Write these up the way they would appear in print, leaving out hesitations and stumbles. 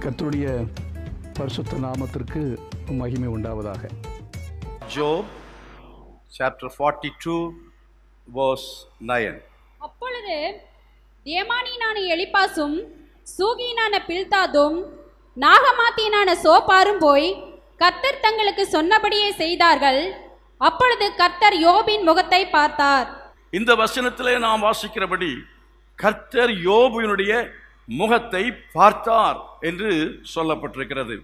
கர்த்தருடைய பரிசுத்த நாமத்திற்கு மகிமை உண்டாவதாக. Job chapter 42 verse 9. அப்பொழுது தேமானியனான எலிப்பாசும் சூகியனான பில்தாதும் நாகமாத்தியனான சோப்பாரும் போய் கர்த்தர் தங்களுக்கு சொன்னபடியே செய்தார்கள். அப்பொழுது கர்த்தர் யோபின் முகத்தை பார்த்தார். இந்த வசனத்திலே நாம் வாசிக்கிறபடி கர்த்தர் யோபுவினுடைய முகத்தை பார்த்தார் என்று சொல்லப்பட்டிருக்கிறது.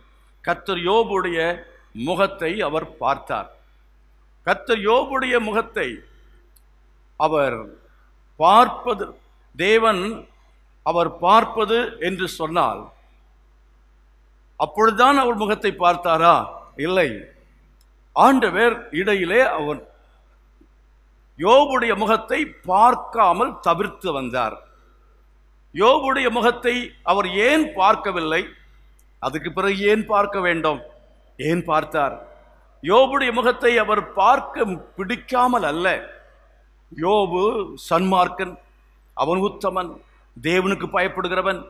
கர்த்தர் யோபுடைய முகத்தை அவர் பார்த்தார். கர்த்தர் யோபுடைய முகத்தை அவர் பார்ப்பது, தேவன் அவர் பார்ப்பது என்று சொன்னால் அப்பொழுதுதான் அவர் முகத்தை பார்த்தாரா? இல்லை. ஆண்டவர் இடையிலே அவர் யோபுடைய முகத்தை பார்க்காமல் தவிர்த்து வந்தார். யோபுடைய முகத்தை அவர் ஏன் பார்க்கவில்லை? அதுக்கு பிறகு ஏன் பார்க்க வேண்டும்? ஏன் பார்த்தார்? யோபுடைய முகத்தை அவர் பார்க்க பிடிக்காமல் அல்ல. யோபு சன்மார்க்கன், அவன் உத்தமன், தேவனுக்கு பயப்படுகிறவன்,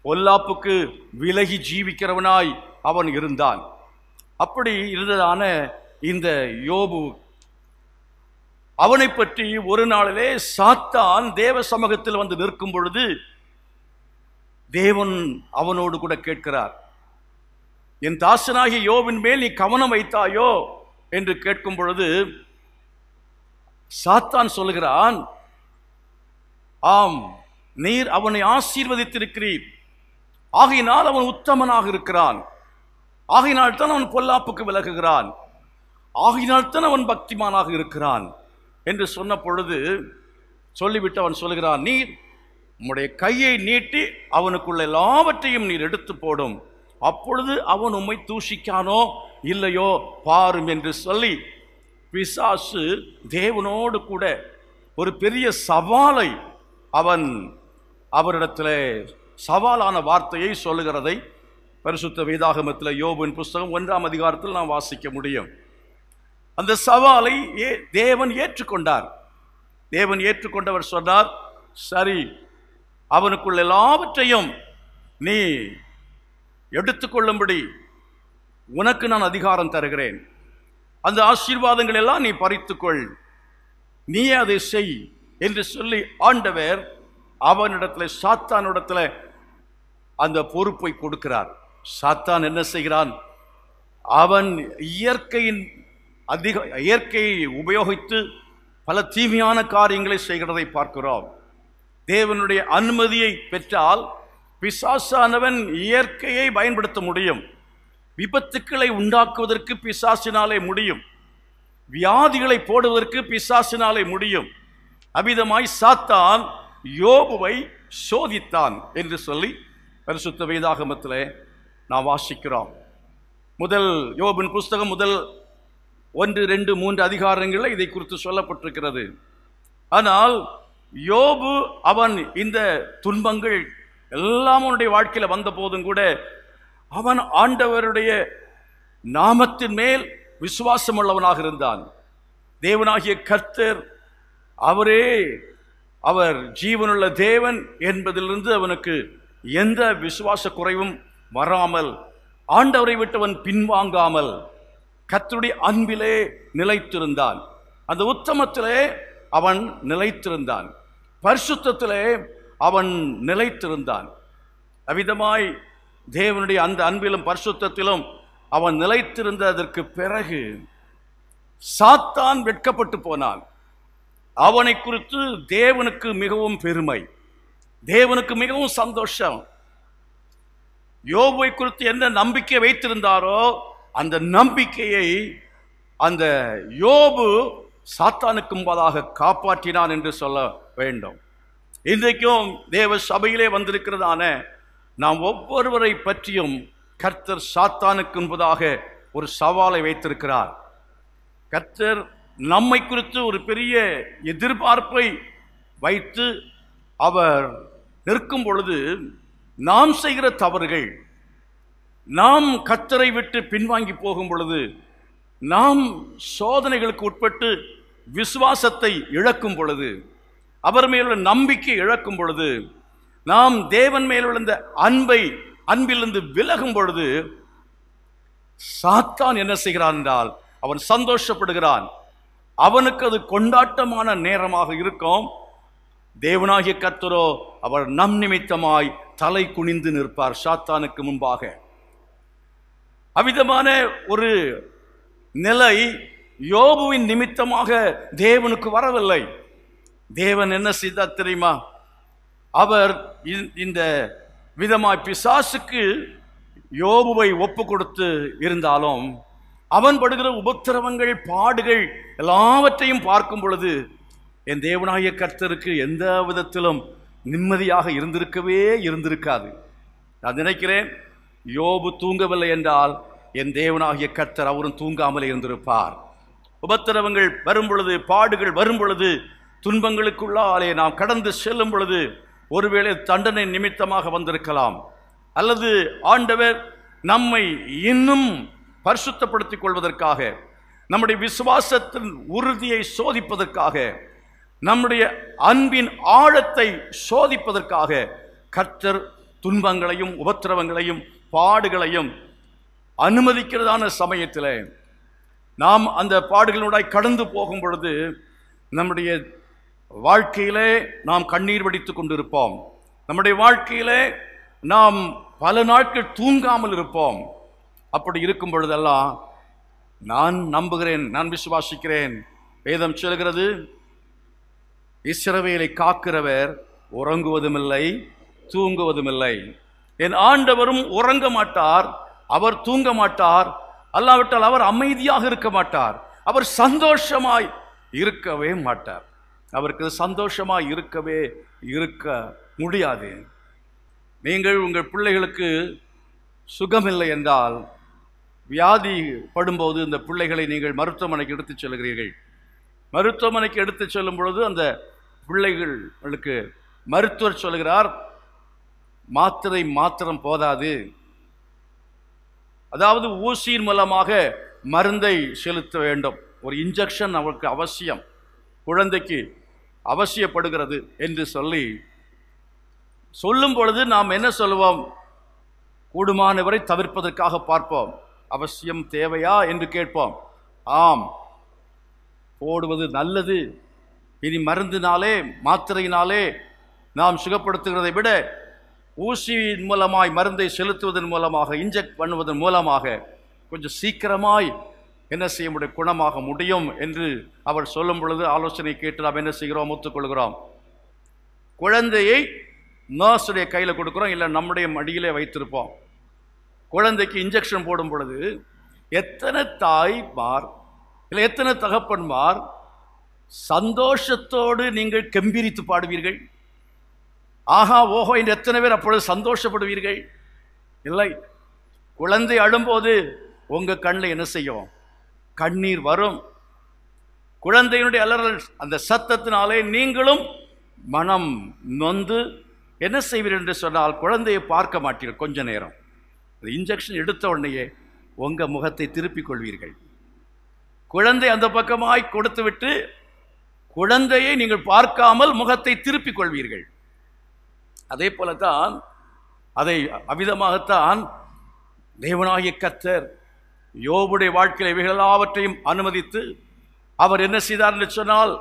பொல்லாப்புக்கு விலகி ஜீவிக்கிறவனாய் அவன் இருந்தான். அப்படி இருந்ததான இந்த யோபு, அவனை பற்றி ஒரு நாளிலே சாத்தான் தேவ சமூகத்தில் வந்து நிற்கும் பொழுது தேவன் அவனோடு கூட கேட்கிறார், என் தாசனாகிய யோபின் மேல் நீ கவனம் வைத்தாயோ என்று கேட்கும் பொழுது சாத்தான் சொல்லுகிறான், ஆம், நீர் அவனை ஆசீர்வதித்திருக்கிறீர், ஆகையினால் அவன் உத்தமனாக இருக்கிறான், ஆகையினால் தான் அவன் பொல்லாப்புக்கு விலகுகிறான், ஆகையினால் தான் அவன் பக்திமானாக இருக்கிறான் என்று சொன்ன பொழுது சொல்லிவிட்டு அவன் சொல்லுகிறான், நீர் உம்முடைய கையை நீட்டி அவனுக்குள்ள எல்லாவற்றையும் நீர் எடுத்து போடும், அப்பொழுது அவன் உம்மை தூஷிக்கானோ இல்லையோ பாரும் என்று சொல்லி பிசாசு தேவனோடு கூட ஒரு பெரிய சவாலை அவரிடத்தில் சவாலான வார்த்தையை சொல்லுகிறதை பரிசுத்த வேதாகமத்தில் யோபின் புஸ்தகம் 1ஆம் அதிகாரத்தில் நாம் வாசிக்க முடியும். அந்த சவாலை தேவன் ஏற்றுக்கொண்டார். தேவன் ஏற்றுக்கொண்டவர் சொன்னார், சரி, அவனுக்குள்ள எல்லாவற்றையும் நீ எடுத்துக்கொள்ளும்படி உனக்கு நான் அதிகாரம் தருகிறேன், அந்த ஆசீர்வாதங்கள் எல்லாம் நீ பறித்துக்கொள், நீயே அதை செய் என்று சொல்லி ஆண்டவர் அவனிடத்தில், சாத்தானிடத்தில் அந்த பொறுப்பை கொடுக்கிறார். சாத்தான் என்ன செய்கிறான்? அவன் இயற்கையை உபயோகித்து பல தீமையான காரியங்களை செய்கிறதை பார்க்கிறோம். தேவனுடைய அனுமதியை பெற்றால் பிசாசானவன் இயற்கையை பயன்படுத்த முடியும். விபத்துக்களை உண்டாக்குவதற்கு பிசாசினாலே முடியும், வியாதிகளை போடுவதற்கு பிசாசினாலே முடியும். அவ்விதமாய் சாத்தான் யோபுவை சோதித்தான் என்று சொல்லி பரிசுத்த வேதாகமத்திலே நாம் வாசிக்கிறோம். முதல் யோபின் புஸ்தகம் முதல் 1, 2, 3 அதிகாரங்களில் இதை குறித்து சொல்லப்பட்டிருக்கிறது. ஆனால் யோபு அவன் இந்த துன்பங்கள் எல்லாம் அவனுடைய வாழ்க்கையில் வந்த போதும் கூட அவன் ஆண்டவருடைய நாமத்தின் மேல் விசுவாசம் உள்ளவனாக இருந்தான். தேவனாகிய கர்த்தர் அவர் ஜீவனுள்ள தேவன் என்பதிலிருந்து அவனுக்கு எந்த விசுவாச குறைவும் வராமல், ஆண்டவரை விட்டவன் பின்வாங்காமல் கர்த்தருடைய அன்பிலே நிலைத்திருந்தான். அந்த உத்தமத்திலே அவன் நிலைத்திருந்தான், பரிசுத்தத்திலே அவன் நிலைத்திருந்தான். அவ்விதமாய் தேவனுடைய அந்த அன்பிலும் பரிசுத்தத்திலும் அவன் நிலைத்திருந்ததற்கு பிறகு சாத்தான் வெட்கப்பட்டு போனான். அவனை குறித்து தேவனுக்கு மிகவும் பெருமை, தேவனுக்கு மிகவும் சந்தோஷம். யோபுவை குறித்து என்ன நம்பிக்கை வைத்திருந்தாரோ அந்த நம்பிக்கையை அந்த யோபு சாத்தானுக்கு முன்பதாக காப்பாற்றினான் என்று சொல்ல வேண்டும். இன்றைக்கும் தேவ சபையிலே வந்திருக்கிறதான நாம் ஒவ்வொருவரை பற்றியும் கர்த்தர் சாத்தானுக்கு முன்பதாக ஒரு சவாலை வைத்திருக்கிறார். கர்த்தர் நம்மை குறித்து ஒரு பெரிய எதிர்பார்ப்பை வைத்து அவர் நிற்கும் பொழுது நாம் செய்கிற தவறுகள், நாம் கர்த்தரை விட்டு பின்வாங்கி போகும் பொழுது, நாம் சோதனைகளுக்கு உட்பட்டு விசுவாசத்தை இழக்கும் பொழுது, அவர் மேலுள்ள நம்பிக்கை இழக்கும் பொழுது, நாம் தேவன் மேலுள்ள அன்பை அன்பிலிருந்து விலகும் பொழுது சாத்தான் என்ன செய்கிறான் என்றால் அவன் சந்தோஷப்படுகிறான். அவனுக்கு அது கொண்டாட்டமான நேரமாக இருக்கும். தேவனாகிய கர்த்தரோ அவர் நம் நிமித்தமாய் தலை குனிந்து நிற்பார் சாத்தானுக்கு முன்பாக. அவ்விதமான ஒரு நிலை யோபுவின் நிமித்தமாக தேவனுக்கு வரவில்லை. தேவன் என்ன செய்தார் தெரியுமா? அவர் இந்த விதமாய் பிசாசுக்கு யோபுவை ஒப்பு கொடுத்து இருந்தாலும் அவன் படுகிற உபத்திரவங்கள், பாடுகள் எல்லாவற்றையும் பார்க்கும் பொழுது என் தேவனாகிய கர்த்தருக்கு எந்த விதத்திலும் நிம்மதியாக இருந்திருக்காது. நான் நினைக்கிறேன், யோபு தூங்கவில்லை என்றால் என் தேவனாகிய கர்த்தர் அவரும் தூங்காமல் இருந்திருப்பார். உபத்திரவங்கள் வரும் பொழுது, பாடுகள் வரும் பொழுது, துன்பங்களுக்குள்ளாலே நாம் கடந்து செல்லும் பொழுது ஒருவேளை தண்டனை நிமித்தமாக வந்திருக்கலாம், அல்லது ஆண்டவர் நம்மை இன்னும் பரிசுத்தப்படுத்திக் கொள்வதற்காக, நம்முடைய விசுவாசத்தின் உறுதியை சோதிப்பதற்காக, நம்முடைய அன்பின் ஆழத்தை சோதிப்பதற்காக கர்த்தர் துன்பங்களையும் உபத்திரவங்களையும் பாடுகளையும் அனுமதிக்கிறதான சமயத்தில் நாம் அந்த பாடுகளோடாய் கடந்து போகும் பொழுது நம்முடைய வாழ்க்கையிலே நாம் கண்ணீர் வடித்துக் கொண்டிருப்போம். நம்முடைய வாழ்க்கையிலே நாம் பல நாட்கள் தூங்காமல் இருப்போம். அப்படி இருக்கும் பொழுதெல்லாம் நான் நம்புகிறேன், நான் விசுவாசிக்கிறேன், வேதம் சொல்கிறது, இஸ்ரவேலை காக்கிறவர் உறங்குவதுமில்லை தூங்குவதுமில்லை. என் ஆண்டவரும் உறங்க மாட்டார், அவர் தூங்க மாட்டார், அல்லாவிட்டால் அவர் அமைதியாக இருக்க மாட்டார், அவர் சந்தோஷமாய் இருக்கவே மாட்டார். அவருக்கு சந்தோஷமாய் இருக்க முடியாது. நீங்கள் உங்கள் பிள்ளைகளுக்கு சுகமில்லை என்றால், வியாதி படும்போது இந்த பிள்ளைகளை நீங்கள் மருத்துவமனைக்கு எடுத்துச் செல்கிறீர்கள். மருத்துவமனைக்கு எடுத்துச் செல்லும் பொழுது அந்த பிள்ளைகளுக்கு மருத்துவர் சொல்கிறார், மாத்திரை மாத்திரம் போதாது, அதாவது ஊசியின் மூலமாக மருந்தை செலுத்த வேண்டும், ஒரு இன்ஜெக்ஷன் அவருக்கு அவசியம், குழந்தைக்கு அவசியப்படுகிறது என்று சொல்லும் பொழுது நாம் என்ன சொல்லுவோம்? கூடுமானவரை தவிர்ப்பதற்காக பார்ப்போம். அவசியம் தேவையா என்று கேட்போம். ஆம், போடுவது நல்லது. இனி மருந்தினாலே மாத்திரையினாலே நாம் சுகப்படுத்துகிறதை விட ஊசியின் மூலமாய் மருந்தை செலுத்துவதன் மூலமாக, இன்ஜெக்ட் பண்ணுவதன் மூலமாக கொஞ்சம் சீக்கிரமாய் என்ன செய்ய முடியும், குணமாக முடியும் என்று அவர் சொல்லும் பொழுது ஆலோசனை கேட்டு நாம் என்ன செய்கிறோம்? ஒத்துக்கொள்கிறோம். குழந்தையை நர்ஸுடைய கையில் கொடுக்குறோம், இல்லை நம்முடைய மடியிலே வைத்திருப்போம். குழந்தைக்கு இன்ஜெக்ஷன் போடும் பொழுது எத்தனை தாய்மார் இல்லை எத்தனை தகப்பன்மார் சந்தோஷத்தோடு நீங்கள் கெம்பீரித்து பாடுவீர்கள்? ஆஹா ஓஹோ என்று எத்தனை பேர் அப்பொழுது சந்தோஷப்படுவீர்கள்? இல்லை, குழந்தை அழும்போது உங்கள் கண்ணில் என்ன செய்யும்? கண்ணீர் வரும். குழந்தையினுடைய அலறல், அந்த சத்தத்தினாலே நீங்களும் மனம் நொந்து என்ன செய்வீர்கள் என்று சொன்னால், குழந்தையை பார்க்க மாட்டீர்கள். கொஞ்ச நேரம் இன்ஜெக்ஷன் எடுத்த உடனேயே உங்கள் முகத்தை திருப்பிக் கொள்வீர்கள். குழந்தை அந்த பக்கமாய் கொடுத்து விட்டு குழந்தையை நீங்கள் பார்க்காமல் முகத்தை திருப்பிக் கொள்வீர்கள். அதே போலத்தான், அதை அவ்விதமாகத்தான் தேவனாகிய கர்த்தர் யோபுடைய வாழ்க்கையில் இவைகள் எல்லாவற்றையும் அனுமதித்து அவர் என்ன செய்தார் என்று சொன்னால்,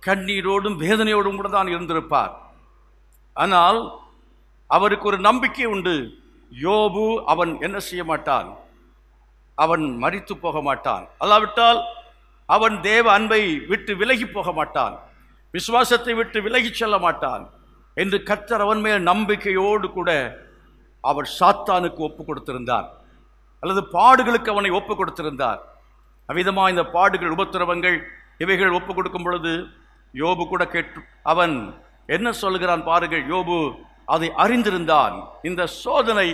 கண்ணீரோடும் வேதனையோடும் கூட தான் இருந்திருப்பார். ஆனால் அவருக்கு ஒரு நம்பிக்கை உண்டு. யோபு அவன் என்ன செய்ய மாட்டான்? அவன் மரித்து போக மாட்டான், அல்லாவிட்டால் அவன் தேவ அன்பை விட்டு விலகி போக மாட்டான், விசுவாசத்தை விட்டு விலகி செல்ல மாட்டான் என்று கர்த்தர் அவன் மேல் நம்பிக்கையோடு கூட அவர் சாத்தானுக்கு ஒப்பு கொடுத்திருந்தார், அல்லது பாடுகளுக்கு அவனை ஒப்பு கொடுத்திருந்தார். அவ்விதமாக இந்த பாடுகள், உபத்திரவங்கள் இவைகள் ஒப்பு கொடுக்கும் பொழுது யோபு கூட கேட்டு அவன் என்ன சொல்கிறான் பாருங்கள். யோபு அதை அறிந்திருந்தான். இந்த சோதனை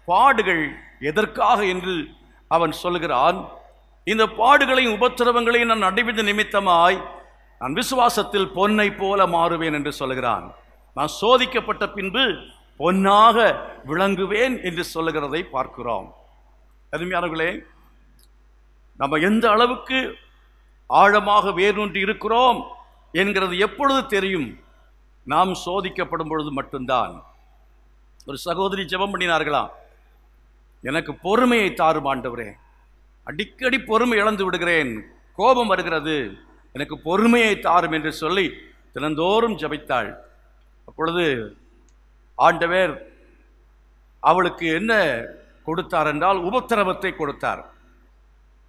பாடுகள் எதற்காக என்று அவன் சொல்கிறான். இந்த பாடுகளையும் உபத்திரவங்களையும் நான் அடைவது நிமித்தமாய் நான் விசுவாசத்தில் பொன்னை போல மாறுவேன் என்று சொல்கிறான். நான் சோதிக்கப்பட்ட பின்பு பொன்னாக விளங்குவேன் என்று சொல்லுகிறதை பார்க்கிறோம். அருமையானவர்களே, நம்ம எந்த அளவுக்கு ஆழமாக வேரூன்றி இருக்கிறோம் என்கிறது எப்பொழுது தெரியும்? நாம் சோதிக்கப்படும் பொழுது மட்டும்தான். ஒரு சகோதரி ஜெபம் பண்ணினார்களாம். எனக்கு பொறுமையை தாரும் ஆண்டவரே, அடிக்கடி பொறுமை இழந்து விடுகிறேன், கோபம் வருகிறது, எனக்கு பொறுமையை தாரும் என்று சொல்லி தினந்தோறும் ஜெபித்தாள். அப்பொழுது ஆண்டவர் அவளுக்கு என்ன கொடுத்தார் என்றால் உபத்திரவத்தை கொடுத்தார்.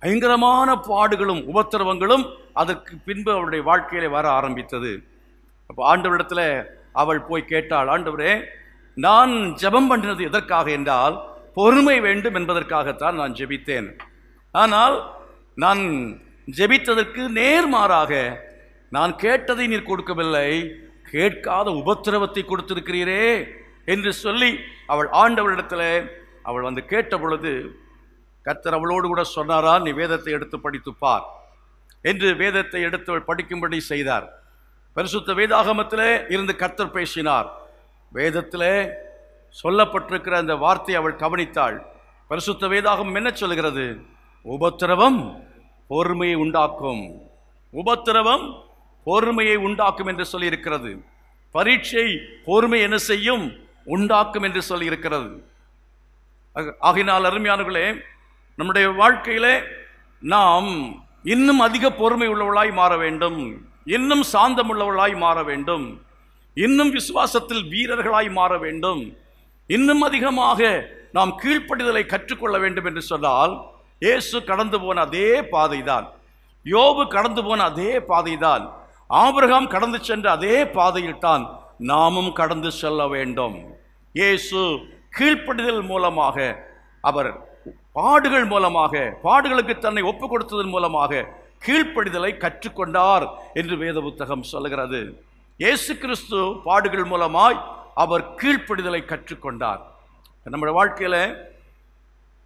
பயங்கரமான பாடுகளும் உபத்திரவங்களும் அதற்கு பின்பு அவளுடைய வாழ்க்கையிலே வர ஆரம்பித்தது. அப்போ ஆண்டவரிடத்தில் அவள் போய் கேட்டாள், ஆண்டவரே, நான் ஜெபம் பண்ணினது எதற்காக என்றால் பொறுமை வேண்டும் என்பதற்காகத்தான் நான் ஜெபித்தேன். ஆனால் நான் ஜெபித்ததற்கு நேர்மாறாக நான் கேட்டதை நீர் கொடுக்கவில்லை, கேட்காத உபத்திரவத்தை கொடுத்திருக்கிறீரே என்று சொல்லி அவள் ஆண்டவரிடத்தில் அவள் வந்து கேட்ட பொழுது கர்த்தர் அவளோடு கூட சொன்னாரா, நீ வேதத்தை எடுத்து படித்துப்பார் என்று வேதத்தை எடுத்து படிக்கும்படி செய்தார். பரிசுத்த வேதாகமத்திலே இருந்து கர்த்தர் பேசினார். வேதத்திலே சொல்லப்பட்டிருக்கிற அந்த வார்த்தையை அவள் கவனித்தாள். பரிசுத்த வேதாகமம் என்ன சொல்கிறது? உபத்திரவம் பொறுமையை உண்டாக்கும், உபத்திரவம் பொறுமையை உண்டாக்கும் என்று சொல்லி இருக்கிறது. பரீட்சை பொறுமை என்ன செய்யும்? உண்டாக்கும் என்று சொல்லி இருக்கிறது. ஆகினால் அருமையானவர்களே, நம்முடைய வாழ்க்கையிலே நாம் இன்னும் அதிக பொறுமை உள்ளவர்களாய் மாற வேண்டும், இன்னும் சாந்தம் உள்ளவர்களாய் மாற வேண்டும், இன்னும் விசுவாசத்தில் வீரர்களாய் மாற வேண்டும், இன்னும் அதிகமாக நாம் கீழ்ப்படிதலை கற்றுக்கொள்ள வேண்டும் என்று சொன்னால் இயேசு கடந்து போன அதே பாதைதான், யோபு கடந்து போன அதே பாதைதான், ஆபிரகாம் கடந்து சென்ற அதே பாதையில் தான் நாமும் கடந்து செல்ல வேண்டும். இயேசு கீழ்ப்படிதல் மூலமாக, அவர் பாடுகள் மூலமாக, பாடுகளுக்கு தன்னை ஒப்புக் கொடுத்ததன் மூலமாக கீழ்ப்படிதலை கற்றுக்கொண்டார் என்று வேத புத்தகம் சொல்லுகிறது. இயேசு கிறிஸ்து பாடுகள் மூலமாய் அவர் கீழ்ப்படிதலை கற்றுக்கொண்டார். நம்முடைய வாழ்க்கையில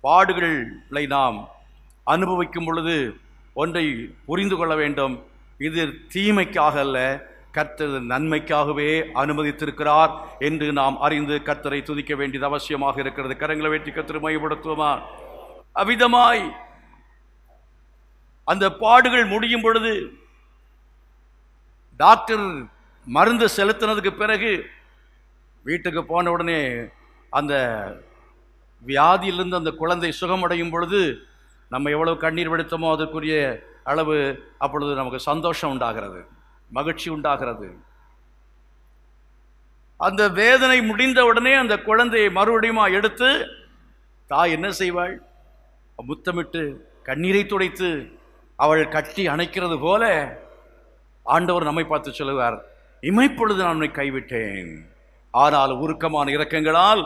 பாடுகளை நாம் அனுபவிக்கும் பொழுது ஒன்றை புரிந்து கொள்ள வேண்டும், இது தீமைக்காக அல்ல, கர்த்தர் நன்மைக்காகவே அனுமதித்திருக்கிறார் என்று நாம் அறிந்து கர்த்தரை துதிக்க வேண்டியது அவசியமாக இருக்கிறது. கரங்களை வெற்றி கர்த்தரை மையப்படுத்துவோமா? அவ்விதமாய் அந்த பாடுகள் முடியும் பொழுது டாக்டர் மருந்து செலுத்தினதுக்கு பிறகு வீட்டுக்கு போன உடனே அந்த வியாதியிலிருந்து அந்த குழந்தை சுகமடையும் பொழுது நம்ம எவ்வளவு கண்ணீர் வெடித்தோமோ அதற்குரிய அளவு அப்பொழுது நமக்கு சந்தோஷம் உண்டாகிறது, மகிழ்ச்சி உண்டாகிறது. அந்த வேதனை முடிந்த உடனே அந்த குழந்தையை மறுபடியும் எடுத்து தாய் என்ன செய்வாள்? முத்தமிட்டு கண்ணீரை துடைத்து அவள் கட்டி அணைக்கிறது போல ஆண்டவர் நம்மை பார்த்து சொல்லுவார், இமைப்பொழுது நான் உன்னை கைவிட்டேன், ஆனால் உருக்கமான இரக்கங்களால்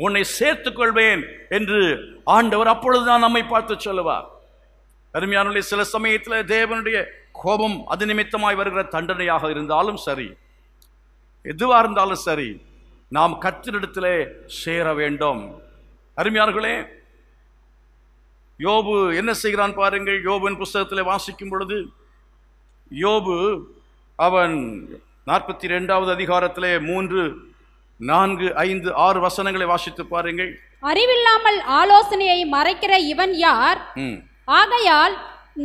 உன்னை சேர்த்துக் கொள்வேன் என்று ஆண்டவர் அப்பொழுது நான் நம்மை பார்த்து சொல்லுவார். அருமையானவர்களே, சில சமயத்தில் தேவனுடைய கோபம் அது நிமித்தமாய் வருகிற தண்டனையாக இருந்தாலும் சரி, எதுவாக இருந்தாலும் சரி, நாம் கர்த்தரிடத்திலே சேர வேண்டும். அருமையானவர்களே, யோபு என்ன செய்கிறான் பாருங்கள். யோபுவின் புஸ்தகத்தில் வாசிக்கும் பொழுது யோபு அவன் 42வது அதிகாரத்திலே 3, 4, 5, 6 வசனங்களை வாசித்து பாருங்கள். அறிவில்லாமல் ஆலோசனையை மறைக்கிற இவன் யார்? ஆகையால்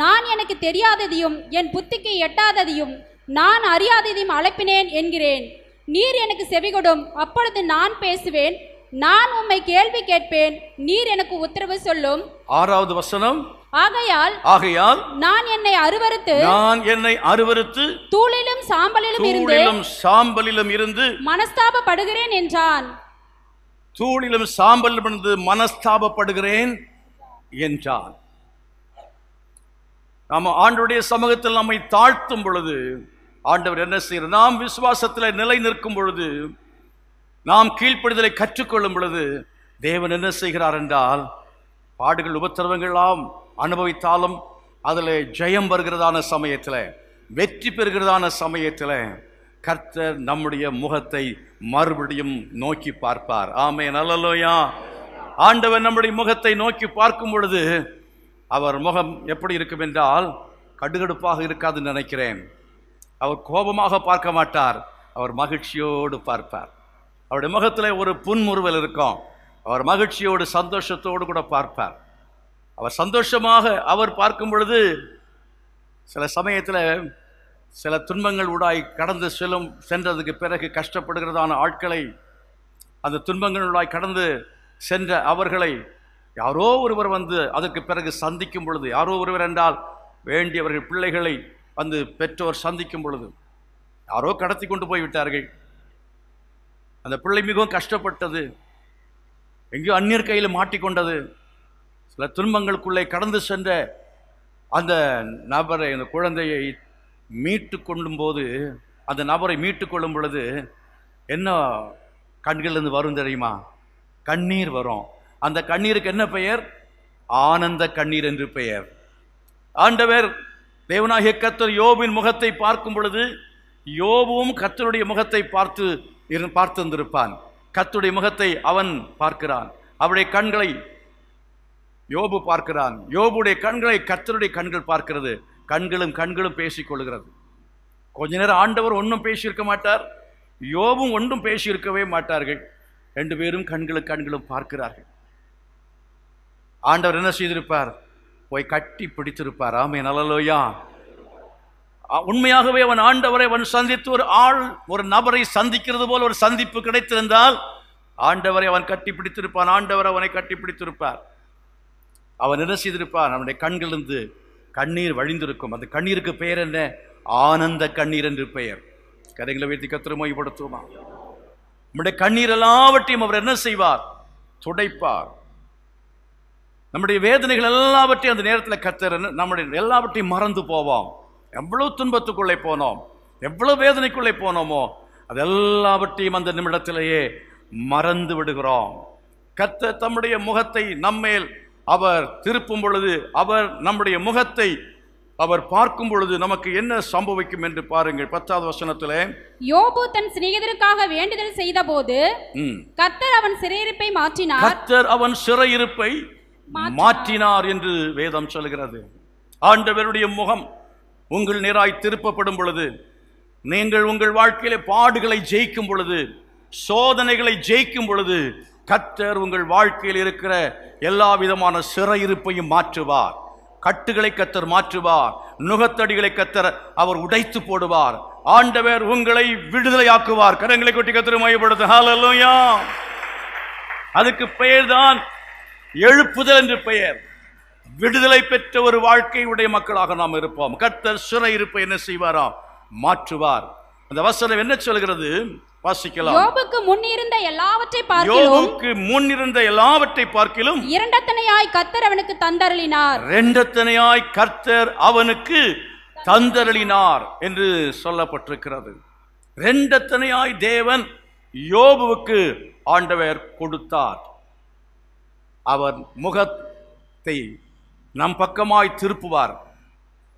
நான் எனக்கு தெரியாததையும் என் புத்திக்கு எட்டாததையும் நான் அறியாததையும் அழைப்பினேன் என்கிறேன். நீர் எனக்கு செவிகொடும், அப்பொழுது நான் பேசுவேன். நான் உம்மை கேள்வி கேட்பேன், நீர் எனக்கு உத்தரவு சொல்லும். 6வது வசனம். ஆகையால் நான் என்னை அருவருத்து தூளிலும் சாம்பலிலும் இருந்து மனஸ்தாபப்படுகிறேன் என்றான். தூளிலும் சாம்பலிலும் இருந்து மனஸ்தாபப்படுகிறேன் என்றான். நாம் ஆண்டவருடைய சமூகத்தில் நம்மை தாழ்த்தும் பொழுது ஆண்டவர் என்ன செய்கிறார்? நாம் விசுவாசத்தில் நிலை நிற்கும் பொழுது, நாம் கீழ்ப்படிதலை கற்றுக்கொள்ளும் பொழுது தேவன் என்ன செய்கிறார் என்றால், பாடுகள் உபத்திரவங்களாம் அனுபவித்தாலும் அதில் ஜெயம் வருகிறதான சமயத்தில், வெற்றி பெறுகிறதான சமயத்தில் கர்த்தர் நம்முடைய முகத்தை மறுபடியும் நோக்கி பார்ப்பார். ஆமென், அல்லேலூயா. ஆண்டவர் நம்முடைய முகத்தை நோக்கி பார்க்கும் பொழுது அவர் முகம் எப்படி இருக்கும் என்றால், கடுகடுப்பாக இருக்காதுன்னு நினைக்கிறேன். அவர் கோபமாக பார்க்க மாட்டார், அவர் மகிழ்ச்சியோடு பார்ப்பார். அவருடைய முகத்தில் ஒரு புன்முறுவல் இருக்கும். அவர் மகிழ்ச்சியோடு சந்தோஷத்தோடு கூட பார்ப்பார். அவர் சந்தோஷமாக அவர் பார்க்கும் பொழுது சில சமயத்தில் சில துன்பங்கள் ஊடாய் கடந்து சென்றதுக்கு பிறகு கஷ்டப்படுகிறதான ஆட்களை, அந்த துன்பங்களுடாய் கடந்து சென்ற அவர்களை யாரோ ஒருவர் வந்து அதற்கு பிறகு சந்திக்கும் பொழுது, யாரோ ஒருவர் என்றால் வேண்டியவர்கள் பிள்ளைகளை வந்து பெற்றோர் சந்திக்கும் பொழுது, யாரோ கடத்தி கொண்டு போய்விட்டார்கள், அந்த பிள்ளை மிகவும் கஷ்டப்பட்டது, எங்கேயோ அந்நியர் கையில் மாட்டிக்கொண்டது, சில துன்பங்களுக்குள்ளே கடந்து சென்ற அந்த நபரை, அந்த குழந்தையை மீட்டு கொள்ளும் போது, அந்த நபரை மீட்டு கொள்ளும் பொழுது என்ன கண்களிலிருந்து வரும் தெரியுமா? கண்ணீர் வரும். அந்த கண்ணீருக்கு என்ன பெயர்? ஆனந்த கண்ணீர் என்று பெயர். ஆண்டவர் தேவனாகிய கர்த்தர் யோபின் முகத்தை பார்க்கும் பொழுது, யோபுவும் கர்த்தருடைய முகத்தை பார்த்திருந்திருப்பான். கர்த்தருடைய முகத்தை அவன் பார்க்கிறான், அவருடைய கண்களை யோபு பார்க்கிறான், யோபுடைய கண்களை கர்த்தருடைய கண்கள் பார்க்கிறது. கண்களும் கண்களும் பேசிக் கொள்கிறது. கொஞ்ச நேரம் ஆண்டவர் ஒன்றும் பேசியிருக்க மாட்டார், யோபும் ஒன்றும் பேசியிருக்கவே மாட்டார்கள். ரெண்டு பேரும் கண்களும் கண்களும் பார்க்கிறார்கள். ஆண்டவர் என்ன செய்திருப்பார்? போய் கட்டி பிடித்திருப்பார். ஆமென், அல்லேலூயா. உண்மையாகவே அவன் ஆண்டவரை அவன் சந்தித்து ஒரு நபரை சந்திக்கிறது போல ஒரு சந்திப்பு கிடைத்திருந்தால் ஆண்டவரை அவன் கட்டி பிடித்திருப்பான், ஆண்டவர் அவனை கட்டி பிடித்திருப்பார். அவன் என்ன செய்திருப்பான்? அவனுடைய கண்களிலிருந்து கண்ணீர் வழிந்திருக்கும். அந்த கண்ணீருக்கு பெயர் என்ன? ஆனந்த கண்ணீர் என்று பெயர். கரைகளை வைத்து கர்த்தரை மகிமைப்படுத்துவோமா? நம்முடைய கண்ணீர் எல்லாவற்றையும் அவர் என்ன செய்வார்? துடைப்பார். நம்முடைய வேதனைகள் எல்லாவற்றையும் அந்த நேரத்தில் கர்த்தர் நம்முடைய எல்லாவற்றையும் மறந்து போவோம். எவ்வளவு துன்பத்துக்குள்ளே போனோம், எவ்வளவு வேதனைக்குள்ளே போனோமோ அது எல்லாவற்றையும் அந்த நிமிடத்திலேயே மறந்து விடுகிறோம். கர்த்தர் தம்முடைய முகத்தை நம்மேல் அவர் திருப்பும் பொழுது, அவர் நம்முடைய முகத்தை அவர் பார்க்கும் பொழுது நமக்கு என்ன சம்பவிக்கும் என்று பாருங்கள். 10வது வசனத்திலே, யோபு தன் சிநேகிதருக்காக வேண்டுதல் செய்த போது கர்த்தர் அவன் சிறையிருப்பை மாற்றினார், கர்த்தர் அவன் சிறையிருப்பை மாற்றினார் என்று வேதம் சொல்கிறது. ஆண்டவருடைய முகம் உங்கள் நேராய் திருப்பப்படும் பொழுது, நீங்கள் உங்கள் வாழ்க்கையிலே பாடுகளை ஜெயிக்கும் பொழுது, சோதனைகளை ஜெயிக்கும் பொழுது, கர்த்தர் உங்கள் வாழ்க்கையில் இருக்கிற எல்லா விதமான சிறையிருப்பையும் மாற்றுவார். கட்டுகளை கர்த்தர் மாற்றுவார், நுகத்தடிகளை கர்த்தர் அவர் உடைத்து போடுவார். ஆண்டவர் உங்களை விடுதலையாக்குவார். கரங்களை கொட்டி கர்த்தரை மகிமைப்படுத்து. ஹல்லேலூயா. அதுக்கு பெயர்தான் எழுப்புதல் என்று பெயர். விடுதலை பெற்ற ஒரு வாழ்க்கை உடைய மக்களாக நாம் இருப்போம். கர்த்தர் சிறையிருப்பை என்ன செய்வாராம்? மாற்றுவார். அந்த வசனம் என்ன சொல்கிறது? வாசிக்கலாம். யோபுக்கு முன் இருந்த எல்லாவற்றை பார்க்கிலும் இரண்டத்தனையாய் கர்த்தர் அவனுக்கு தந்தருளினார். இரண்டத்தனையாய் கர்த்தர் அவனுக்கு தந்தருளினார் என்று சொல்லப்பட்டிருக்கிறது. இரண்டத்தனையாய் தேவன் யோபுவுக்கு ஆண்டவர் கொடுத்தார். அவர் முகத்தை நம் பக்கமாய் திருப்புவார்.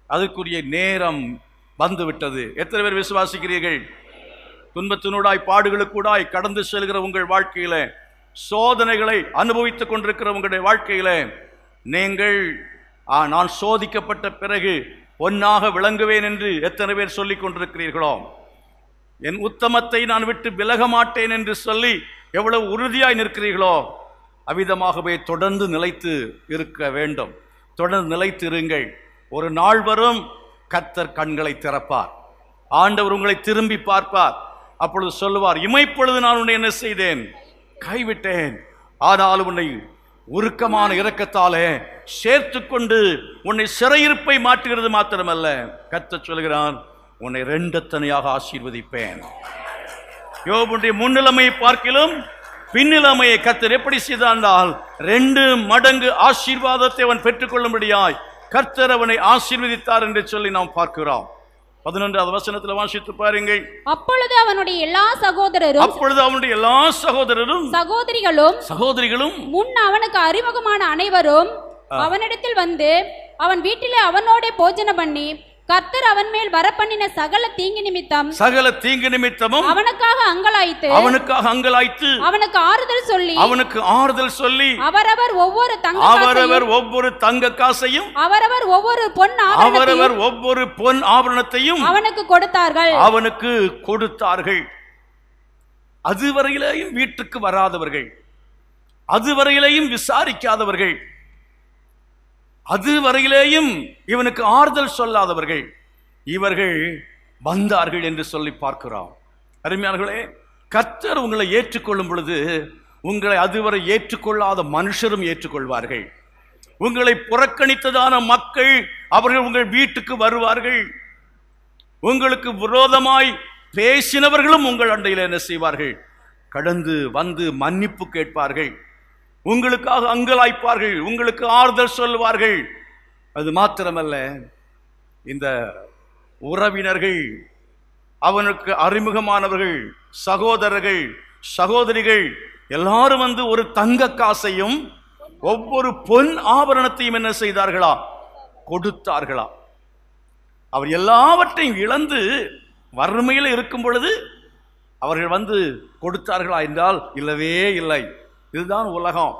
அதற்குரிய நேரம் வந்துவிட்டது. எத்தனை பேர் விசுவாசிக்கிறீர்கள்? துன்பத்தினூடாய் பாடுகளுக்கூடாய் கடந்து செல்கிற உங்கள் வாழ்க்கையில, சோதனைகளை அனுபவித்துக் கொண்டிருக்கிற உங்களுடைய வாழ்க்கையில, நீங்கள் நான் சோதிக்கப்பட்ட பிறகு பொன்னாக விளங்குவேன் என்று எத்தனை பேர் சொல்லிக் கொண்டிருக்கிறீர்களோ, என் உத்தமத்தை நான் விட்டு விலக மாட்டேன் என்று சொல்லி எவ்வளவு உறுதியாய் நிற்கிறீர்களோ, அவ்விதமாகவே தொடர்ந்து நிலைத்து இருக்க வேண்டும். தொடர்ந்து நிலைத்து இருங்கள். ஒரு நாள் வரும், கர்த்தர் கண்களை திறப்பார், ஆண்டவர் உங்களை திரும்பி பார்ப்பார். அப்பொழுது சொல்லுவார், இமைப்பொழுது நான் உன்னை என்ன செய்தேன்? கைவிட்டேன். ஆனாலும் உன்னை உருக்கமான இரக்கத்தாலே சேர்த்துக்கொண்டு உன்னை சிறையிருப்பை மாற்றுகிறது மாத்திரமல்ல, கர்த்தர் சொல்கிறான், உன்னை இரண்டத்தனையாக ஆசீர்வதிப்பேன். யோபுடைய முன்னிலைமையை பார்க்கிலும் பின்னிலைமையை கர்த்தர் எப்படி செய்தால் 2 மடங்கு ஆசீர்வாதத்தை அவன் பெற்றுக்கொள்ளும்படியாய் கர்த்தர் அவனை ஆசீர்வதித்தார் என்று சொல்லி நாம் பார்க்கிறோம். 11வது வசனத்தில் வாசித்து பாருங்கள். அப்பொழுது அவனுடைய எல்லா சகோதரரும் சகோதரிகளும் முன் அவனுக்கு அறிமுகமான அனைவரும் அவனிடத்தில் வந்து அவன் வீட்டிலே அவனோட போஜனம் பண்ணி, கர்த்தர் அவன் மேல் வரப்பண்ணின சகல தீங்கு நிமித்தமும் அவனுக்காக அங்கலாய்த்து அவனுக்கு ஆறுதல் சொல்லி அவரவர் ஒவ்வொரு தங்க காசையும் அவரவர் ஒவ்வொரு பொன் ஆபரணத்தையும் அவனுக்கு கொடுத்தார்கள். அதுவரையிலேயும் வீட்டுக்கு வராதவர்கள், அதுவரையிலேயும் விசாரிக்காதவர்கள், அதுவரையிலேயும் இவனுக்கு ஆறுதல் சொல்லாதவர்கள், இவர்கள் வந்தார்கள் என்று சொல்லி பார்க்கிறோம். அருமையானவர்களே, கர்த்தர் உங்களை ஏற்றுக்கொள்ளும் பொழுது உங்களை அதுவரை ஏற்றுக்கொள்ளாத மனுஷரும் ஏற்றுக்கொள்வார்கள். உங்களை புறக்கணித்ததான மக்கள் அவர்கள் உங்கள் வீட்டுக்கு வருவார்கள். உங்களுக்கு விரோதமாய் பேசினவர்களும் உங்கள் அண்டையில் என்ன செய்வார்கள்? கடந்து வந்து மன்னிப்பு கேட்பார்கள், உங்களுக்காக அங்கலாய்ப்பார்கள், உங்களுக்கு ஆறுதல் சொல்வார்கள். அது மாத்திரமல்ல, இந்த உறவினர்கள், அவனுக்கு அறிமுகமானவர்கள், சகோதரர்கள், சகோதரிகள் எல்லாரும் வந்து ஒரு தங்க காசையும் ஒவ்வொரு பொன் ஆபரணத்தையும் என்ன செய்தார்களா? கொடுத்தார்களா? அவர் எல்லாவற்றையும் இழந்து வறுமையில் இருக்கும் பொழுது அவர்கள் வந்து கொடுத்தார்களா என்றால் இல்லவே இல்லை. இதுதான் உலகம்.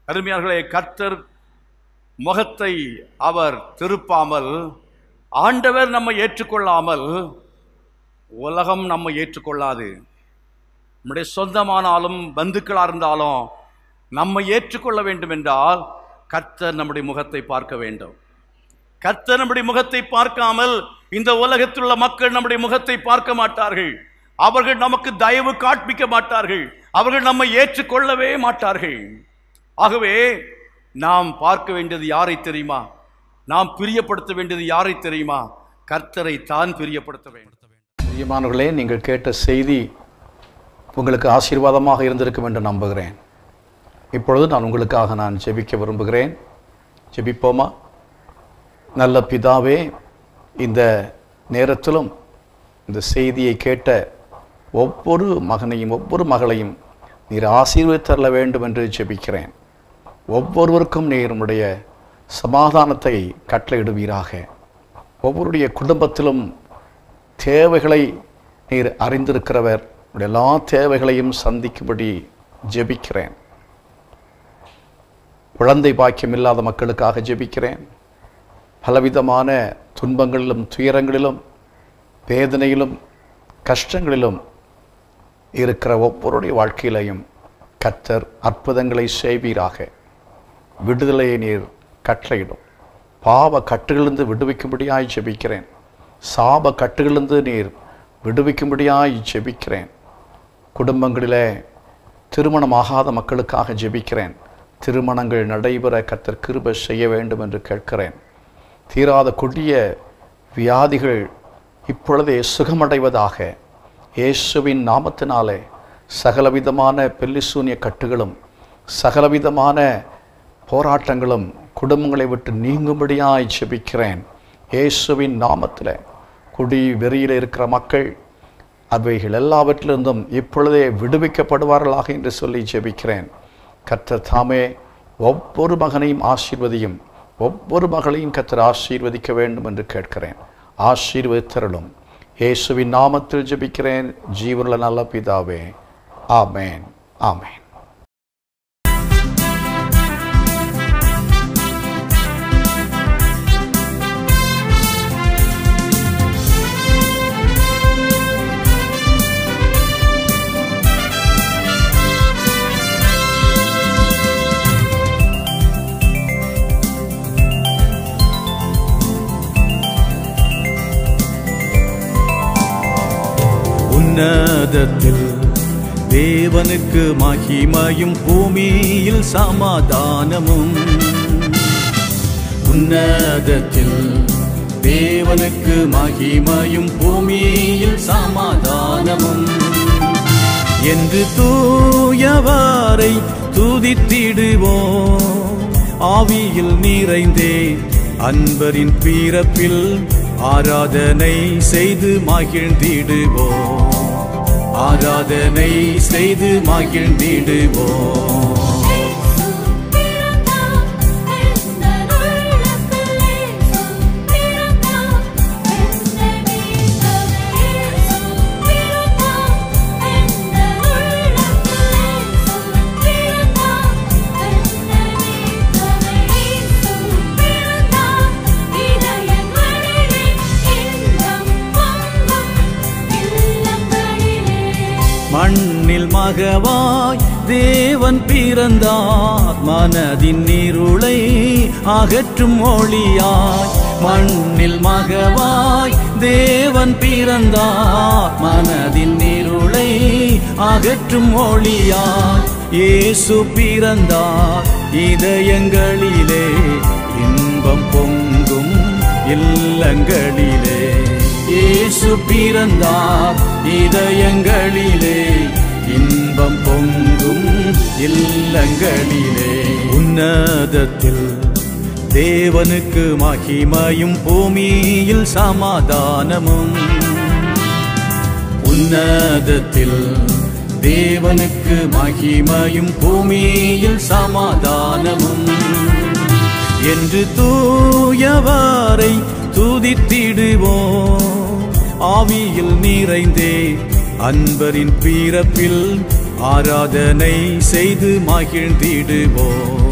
அருமையார்களே, கர்த்தர் முகத்தை அவர் திருப்பாமல், ஆண்டவர் நம்மை ஏற்றுக்கொள்ளாமல் உலகம் நம்மை ஏற்றுக்கொள்ளாது. நம்முடைய சொந்தமானாலும் பந்துக்களாக இருந்தாலும் நம்மை ஏற்றுக்கொள்ள வேண்டும் என்றால் கர்த்தர் நம்முடைய முகத்தை பார்க்க வேண்டும். கர்த்தர் நம்முடைய முகத்தை பார்க்காமல் இந்த உலகத்தில் உள்ள மக்கள் நம்முடைய முகத்தை பார்க்க மாட்டார்கள். அவர்கள் நமக்கு தயவு காண்பிக்க மாட்டார்கள். அவர்கள் நம்மை ஏற்றுக்கொள்ளவே மாட்டார்கள். ஆகவே நாம் பார்க்க வேண்டியது யாரை தெரியுமா? நாம் பிரியப்படுத்த வேண்டியது யாரை தெரியுமா? கர்த்தரை தான் பிரியப்படுத்த வேண்டும். பிரியமானவர்களே, நீங்கள் கேட்ட செய்தி உங்களுக்கு ஆசீர்வாதமாக இருந்திருக்கும் என்று நம்புகிறேன். இப்பொழுது நான் ஜெபிக்க விரும்புகிறேன். ஜெபிப்போமா? நல்ல பிதாவே, இந்த நேரத்திலும் இந்த செய்தியை கேட்ட ஒவ்வொரு மகனையும் ஒவ்வொரு மகளையும் நீர் ஆசீர்வதித்தரல வேண்டும் என்று ஜெபிக்கிறேன். ஒவ்வொருவருக்கும் நீர் உம்முடைய சமாதானத்தை கட்டளையிடுவீராக. ஒவ்வொருடைய குடும்பத்திலும் தேவைகளை நீர் அறிந்திருக்கிறவர். எல்லா தேவைகளையும் சந்திக்கும்படி ஜெபிக்கிறேன். குழந்தை பாக்கியம் இல்லாத மக்களுக்காக ஜெபிக்கிறேன். பலவிதமான துன்பங்களிலும் துயரங்களிலும் வேதனையிலும் கஷ்டங்களிலும் இருக்கிற ஒவ்வொருடைய வாழ்க்கையிலையும் கர்த்தர் அற்புதங்களை செய்வீராக. விடுதலையை நீர் கட்டளையிடும். பாவ கட்டுகளிலிருந்து விடுவிக்கும்படியாய் ஜெபிக்கிறேன். சாப கட்டுகளிலிருந்து நீர் விடுவிக்கும்படியாய் ஜெபிக்கிறேன். குடும்பங்களிலே திருமணமாகாத மக்களுக்காக ஜெபிக்கிறேன். திருமணங்கள் நடைபெற கர்த்தர் கிருபை செய்ய வேண்டும் என்று கேட்கிறேன். தீராத கொடிய வியாதிகள் இப்பொழுதே சுகமடைவதாக. இயேசுவின் நாமத்தினாலே சகலவிதமான பெல்லிசூனிய கட்டுகளும் சகலவிதமான போராட்டங்களும் குடும்பங்களை விட்டு நீங்கும்படியாய் ஜெபிக்கிறேன். இயேசுவின் நாமத்தில் குடி வெறியில் இருக்கிற மக்கள் அவைகள் எல்லாவற்றிலிருந்தும் இப்பொழுதே விடுவிக்கப்படுவார்களாக என்று சொல்லி ஜெபிக்கிறேன். கர்த்தர் தாமே ஒவ்வொரு மகனையும் ஆசீர்வதியும், ஒவ்வொரு மகளையும் கர்த்தர் ஆசீர்வதிக்க வேண்டும் என்று கேட்கிறேன். ஆசீர்வதித்தருளும். இயேசுவின் நாமத்தில் ஜெபிக்கிறேன் ஜீவனுள்ள நல்ல பிதாவே. ஆமென், ஆமென். உன்னதத்தில் தேவனுக்கு மகிமையும் பூமியில் சமாதானமும். உன்னதத்தில் தேவனுக்கு மகிமையும் பூமியில் சமாதானமும். என்று தூயவரை துதித்திடுவோம். ஆவியில் நிறைந்தே அன்பரின் பிறப்பில் ஆராதனை செய்து மகிழ்ந்திடுவோம். ஆராதனை செய்து மகிழ்ந்திடுவோம். மண்ணில் மகவாய் தேவன் பிறந்தார். மனதின் இருளை அகற்றும் ஒளியாய். மண்ணில் மகவாய் தேவன் பிறந்தார். மனதின் இருளை அகற்றும் ஒளியாய். இயேசு பிறந்தார், இதயங்களிலே இன்பம் பொங்கும் இல்லங்களிலே. இயேசு பிறந்தார், இதயங்களிலே இன்பம் பொங்கும் இல்லங்களிலே. உன்னதத்தில் தேவனுக்கு மகிமையும், பூமியில் சமாதானமும். உன்னதத்தில் தேவனுக்கு மகிமையும், பூமியில் சமாதானமும் என்று தூயவரை துதித்திடுவோம். ஆவியில் நிறைந்தே அன்பரின் பிறப்பில் ஆராதனை செய்து மகிழ்ந்திடுவோம்.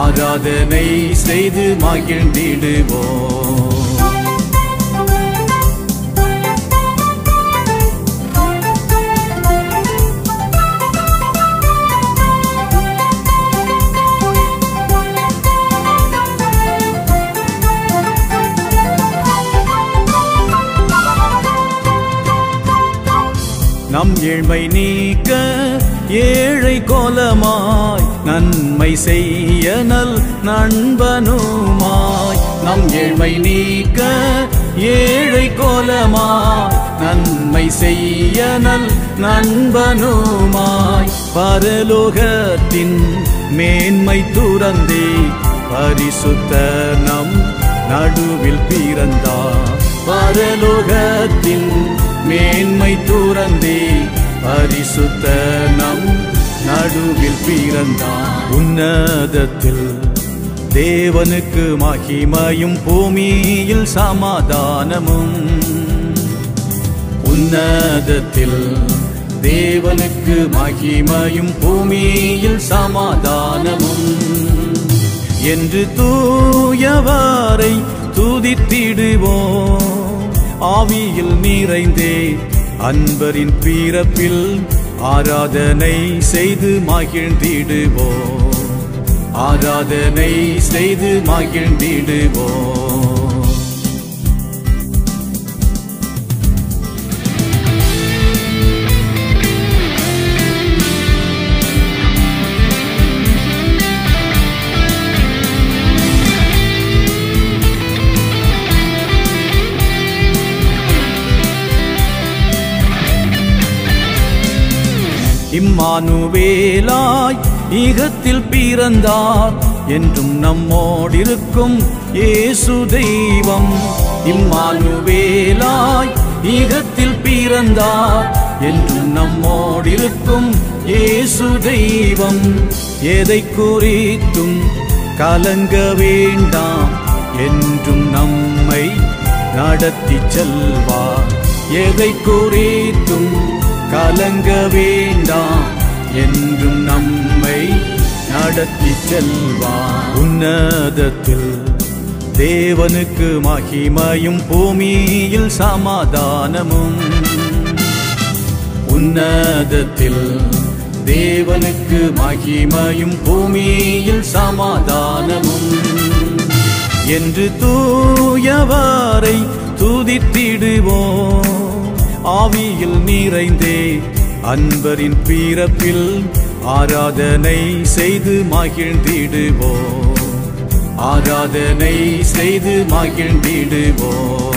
ஆராதனை செய்து மகிழ்ந்திடுவோம். நம் ஏழ்மை நீக்க ஏழை கோலமாய், நன்மை செய்ய நல் நண்பனுமாய். நம் ஏழ்மை நீக்க ஏழை கோலமாய், நன்மை செய்ய நல் நண்பனுமாய். பரலோகத்தின் மேன்மை துறந்தே பரிசுத்த நம் நடுவில் பிறந்தார். பரலோகத்தின் மேன்மை துறந்தே பரிசுத்த நம் நடுவில் பிறந்தார். உன்னதத்தில் தேவனுக்கு மகிமையும், பூமியில் சமாதானமும். உன்னதத்தில் தேவனுக்கு மகிமையும், பூமியில் சமாதானமும் என்று தூயவரை துதித்திடுவோம். ஆவியில் நிறைந்தே அன்பரின் பிறப்பில் ஆராதனை செய்து மகிழ்ந்திடுவோம். ஆராதனை செய்து மகிழ்ந்திடுவோம். இம்மானுவேலாய் ஈகத்தில் பிறந்தார், என்றும் நம்மோடிருக்கும் இயேசு தெய்வம். இம்மானுவேலாய் ஈகத்தில் பிறந்தார், என்றும் நம்மோடிருக்கும் இயேசு தெய்வம். எதை குறித்தும் கலங்க வேண்டாம், என்றும் நம்மை நடத்தி செல்வார். எதை குறித்தும் கலங்க வேண்டாம், என்றும் நம்மை நடத்தி செல்வார். உன்னதத்தில் தேவனுக்கு மகிமையும், பூமியில் சமாதானமும். உன்னதத்தில் தேவனுக்கு மகிமையும், பூமியில் சமாதானமும் என்று தூயவரை துதித்திடுவோம். ஆவியில் நிறைந்தே அன்பரின் பிறப்பில் ஆராதனை செய்து மகிழ்ந்திடுவோம். ஆராதனை செய்து மகிழ்ந்திடுவோம்.